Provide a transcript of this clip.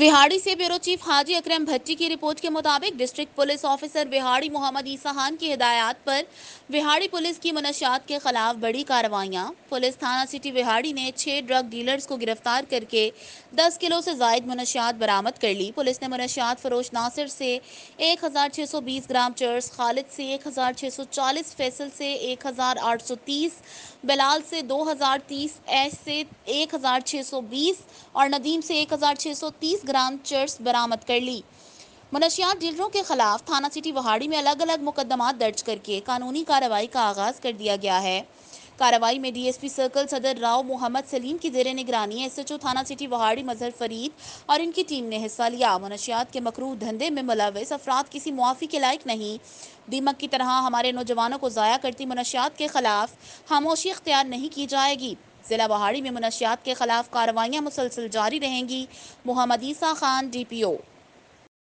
विहाड़ी से bureau chief हाजी अकरम भट्टी की report के मुताबिक district police officer Vehari Muhammad Isa Khan की हिदायत पर विहाड़ी पुलिस की मनशियात के खिलाफ बड़ी कार्रवाइयाँ। पुलिस थाना सिटी विहाड़ी ने 6 ड्रग डीलर्स को गिरफ्तार करके 10 किलो से जायद मनशियात बरामद कर ली। पुलिस ने मनशियात फरोश नासिर से 1620 ग्राम चर्स, खालिद से 1640, फैसल से 1830, बिलाल से 2030, ऐश से 1620 और नदीम से 1630 ग्राम चर्स बरामद कर ली। मनशियात डीलरों के खिलाफ थाना सिटी वहाड़ी में अलग अलग मुकदमात दर्ज करके कानूनी कार्रवाई का आगाज कर दिया गया है। कार्रवाई में डीएसपी सर्कल सदर राव मोहम्मद सलीम की जेर निगरानी एसएचओ थाना सिटी वहाड़ी मजहर फरीद और इनकी टीम ने हिस्सा लिया। मनशियात के मकरूह धंधे में मुलविस अफराद किसी मुआफ़ी के लायक नहीं। दीमक की तरह हमारे नौजवानों को ज़ाया करती मनशियात के खिलाफ खामोशी इख्तियार नहीं की जाएगी। ज़िला वहाड़ी में मनशियात के खिलाफ कार्रवाइयाँ मुसलसल जारी रहेंगी। मोहम्मद ईसा खान, DPO।